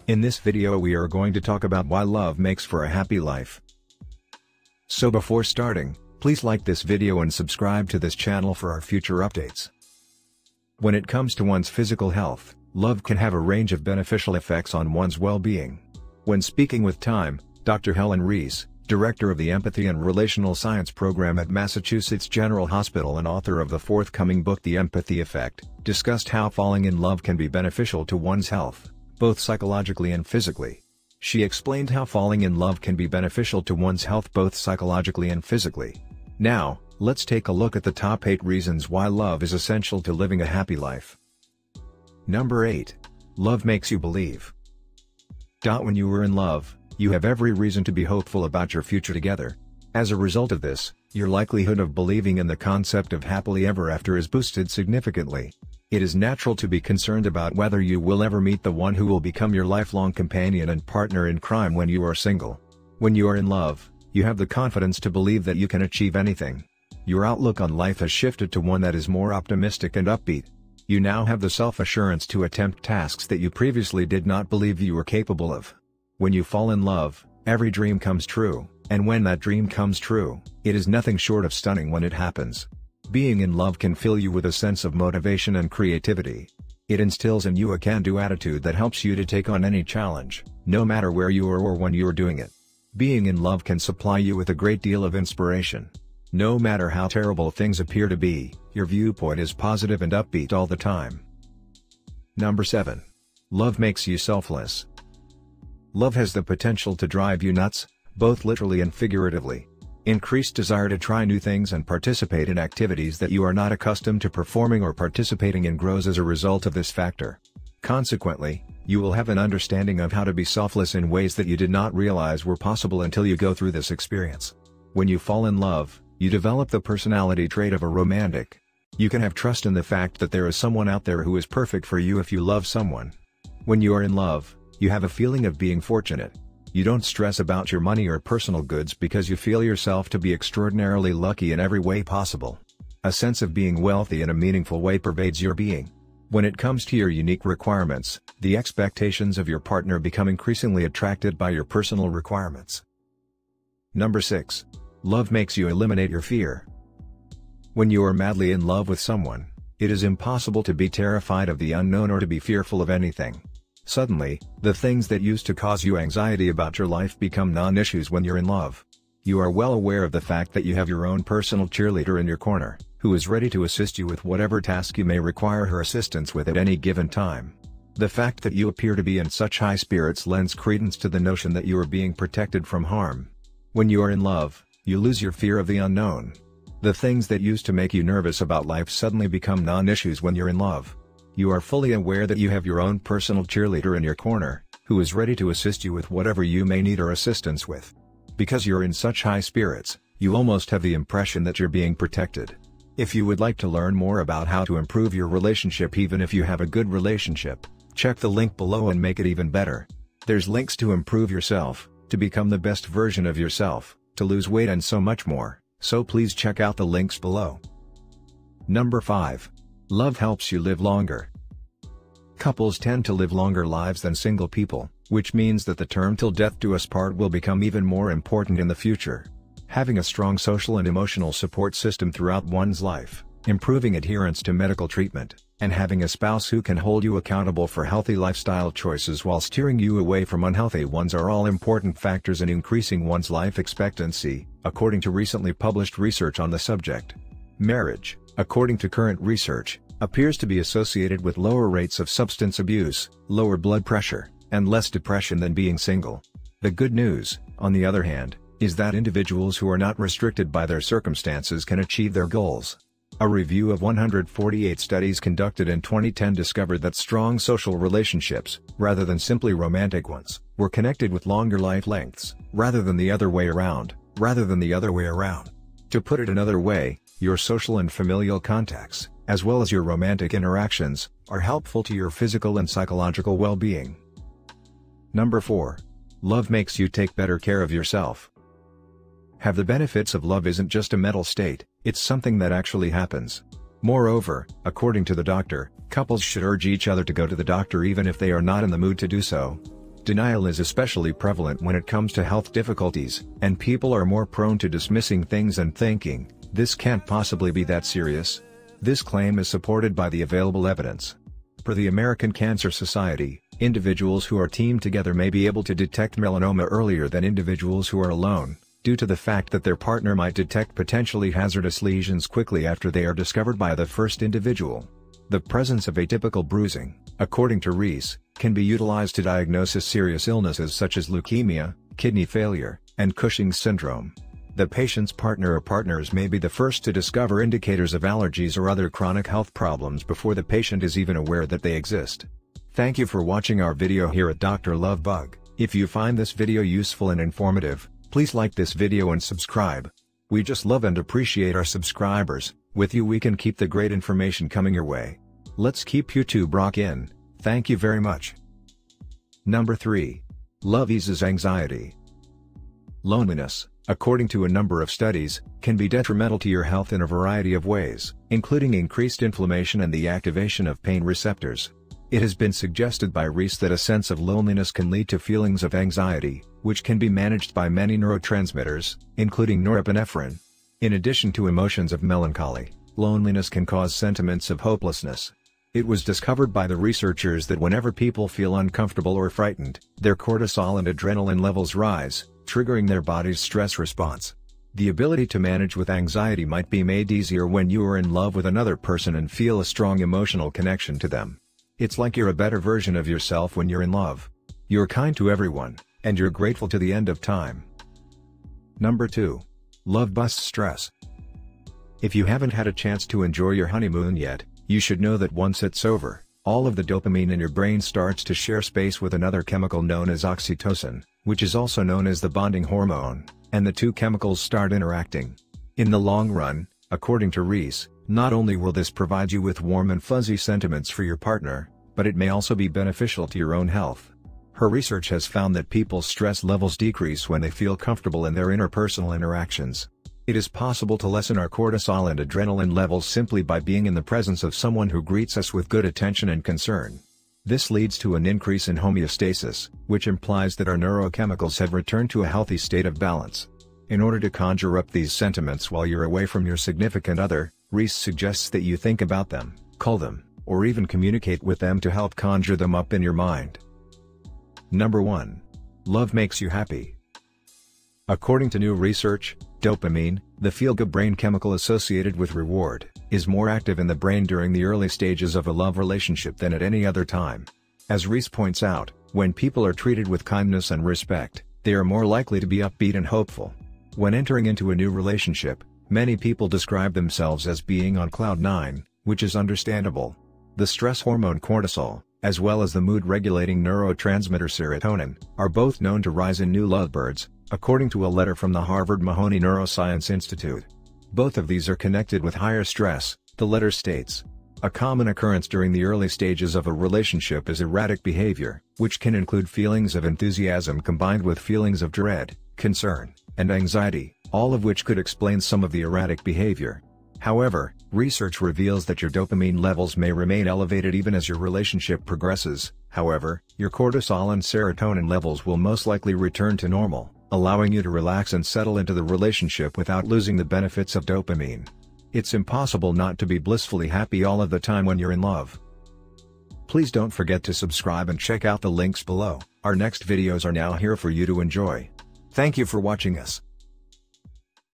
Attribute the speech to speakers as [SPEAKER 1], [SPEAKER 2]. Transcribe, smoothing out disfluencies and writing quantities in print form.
[SPEAKER 1] In this video we are going to talk about why love makes for a happy life. So before starting, please like this video and subscribe to this channel for our future updates. When it comes to one's physical health, love can have a range of beneficial effects on one's well-being. When speaking with Time, Dr. Helen Rees, director of the Empathy and Relational Science program at Massachusetts General Hospital and author of the forthcoming book The Empathy Effect, discussed how falling in love can be beneficial to one's health, both psychologically and physically. She explained how falling in love can be beneficial to one's health both psychologically and physically. Now, let's take a look at the top 8 reasons why love is essential to living a happy life. Number 8. Love makes you believe. When you are in love, you have every reason to be hopeful about your future together. As a result of this, your likelihood of believing in the concept of happily ever after is boosted significantly. It is natural to be concerned about whether you will ever meet the one who will become your lifelong companion and partner in crime when you are single. When you are in love, you have the confidence to believe that you can achieve anything. Your outlook on life has shifted to one that is more optimistic and upbeat. You now have the self-assurance to attempt tasks that you previously did not believe you were capable of. When you fall in love, every dream comes true, and when that dream comes true, it is nothing short of stunning when it happens. Being in love can fill you with a sense of motivation and creativity. It instills in you a can-do attitude that helps you to take on any challenge, no matter where you are or when you are doing it. Being in love can supply you with a great deal of inspiration. No matter how terrible things appear to be, your viewpoint is positive and upbeat all the time. Number 7. Love makes you selfless. Love has the potential to drive you nuts, both literally and figuratively. Increased desire to try new things and participate in activities that you are not accustomed to performing or participating in grows as a result of this factor. Consequently, you will have an understanding of how to be selfless in ways that you did not realize were possible until you go through this experience. When you fall in love, you develop the personality trait of a romantic. You can have trust in the fact that there is someone out there who is perfect for you if you love someone. When you are in love, you have a feeling of being fortunate. You don't stress about your money or personal goods because you feel yourself to be extraordinarily lucky in every way possible. A sense of being wealthy in a meaningful way pervades your being. When it comes to your unique requirements, the expectations of your partner become increasingly attracted by your personal requirements. Number 6. Love makes you eliminate your fear. When you are madly in love with someone, it is impossible to be terrified of the unknown or to be fearful of anything. Suddenly, the things that used to cause you anxiety about your life become non-issues when you're in love. You are well aware of the fact that you have your own personal cheerleader in your corner, who is ready to assist you with whatever task you may require her assistance with at any given time. The fact that you appear to be in such high spirits lends credence to the notion that you are being protected from harm. When you are in love, you lose your fear of the unknown. The things that used to make you nervous about life suddenly become non-issues when you're in love. You are fully aware that you have your own personal cheerleader in your corner, who is ready to assist you with whatever you may need or assistance with. Because you're in such high spirits, you almost have the impression that you're being protected. If you would like to learn more about how to improve your relationship even if you have a good relationship, check the link below and make it even better. There's links to improve yourself, to become the best version of yourself, to lose weight and so much more, so please check out the links below. Number 5. Love helps you live longer. Couples tend to live longer lives than single people, which means that the term "till death do us part" will become even more important in the future. Having a strong social and emotional support system throughout one's life, improving adherence to medical treatment, and having a spouse who can hold you accountable for healthy lifestyle choices while steering you away from unhealthy ones are all important factors in increasing one's life expectancy, according to recently published research on the subject. Marriage, according to current research, appears to be associated with lower rates of substance abuse, lower blood pressure, and less depression than being single. The good news, on the other hand, is that individuals who are not restricted by their circumstances can achieve their goals. A review of 148 studies conducted in 2010 discovered that strong social relationships, rather than simply romantic ones, were connected with longer life lengths, rather than the other way around. To put it another way, your social and familial contacts, as well as your romantic interactions, are helpful to your physical and psychological well-being. Number 4. Love makes you take better care of yourself. Have the benefits of love isn't just a mental state, it's something that actually happens. Moreover, according to the doctor, couples should urge each other to go to the doctor even if they are not in the mood to do so. Denial is especially prevalent when it comes to health difficulties, and people are more prone to dismissing things and thinking, "This can't possibly be that serious." This claim is supported by the available evidence. Per the American Cancer Society, individuals who are teamed together may be able to detect melanoma earlier than individuals who are alone, due to the fact that their partner might detect potentially hazardous lesions quickly after they are discovered by the first individual. The presence of atypical bruising, according to Rees, can be utilized to diagnose serious illnesses such as leukemia, kidney failure, and Cushing's syndrome. The patient's partner or partners may be the first to discover indicators of allergies or other chronic health problems before the patient is even aware that they exist. Thank you for watching our video here at Dr. Lovebug. If you find this video useful and informative, please like this video and subscribe. We just love and appreciate our subscribers. With you we can keep the great information coming your way. Let's keep YouTube rockin'. Thank you very much. Number 3. Love eases anxiety. Loneliness, according to a number of studies, can be detrimental to your health in a variety of ways, including increased inflammation and the activation of pain receptors. It has been suggested by Rees that a sense of loneliness can lead to feelings of anxiety, which can be managed by many neurotransmitters, including norepinephrine. In addition to emotions of melancholy, loneliness can cause sentiments of hopelessness. It was discovered by the researchers that whenever people feel uncomfortable or frightened, their cortisol and adrenaline levels rise, triggering their body's stress response. The ability to manage with anxiety might be made easier when you are in love with another person and feel a strong emotional connection to them. It's like you're a better version of yourself when you're in love. You're kind to everyone, and you're grateful to the end of time. Number 2. Love busts stress. If you haven't had a chance to enjoy your honeymoon yet, you should know that once it's over, all of the dopamine in your brain starts to share space with another chemical known as oxytocin, which is also known as the bonding hormone, and the two chemicals start interacting. In the long run, according to Rees, not only will this provide you with warm and fuzzy sentiments for your partner, but it may also be beneficial to your own health. Her research has found that people's stress levels decrease when they feel comfortable in their interpersonal interactions. It is possible to lessen our cortisol and adrenaline levels simply by being in the presence of someone who greets us with good attention and concern. This leads to an increase in homeostasis, which implies that our neurochemicals have returned to a healthy state of balance. In order to conjure up these sentiments while you're away from your significant other, Rees suggests that you think about them, call them, or even communicate with them to help conjure them up in your mind. Number 1. Love makes you happy. According to new research, dopamine, the feel-good brain chemical associated with reward, is more active in the brain during the early stages of a love relationship than at any other time. As Rees points out, when people are treated with kindness and respect, they are more likely to be upbeat and hopeful. When entering into a new relationship, many people describe themselves as being on cloud 9, which is understandable. The stress hormone cortisol, as well as the mood-regulating neurotransmitter serotonin, are both known to rise in new lovebirds, according to a letter from the Harvard Mahoney Neuroscience Institute. Both of these are connected with higher stress, the letter states. A common occurrence during the early stages of a relationship is erratic behavior, which can include feelings of enthusiasm combined with feelings of dread, concern, and anxiety, all of which could explain some of the erratic behavior. However, research reveals that your dopamine levels may remain elevated even as your relationship progresses. However, your cortisol and serotonin levels will most likely return to normal, allowing you to relax and settle into the relationship without losing the benefits of dopamine. It's impossible not to be blissfully happy all of the time when you're in love. Please don't forget to subscribe and check out the links below. Our next videos are now here for you to enjoy. Thank you for watching us.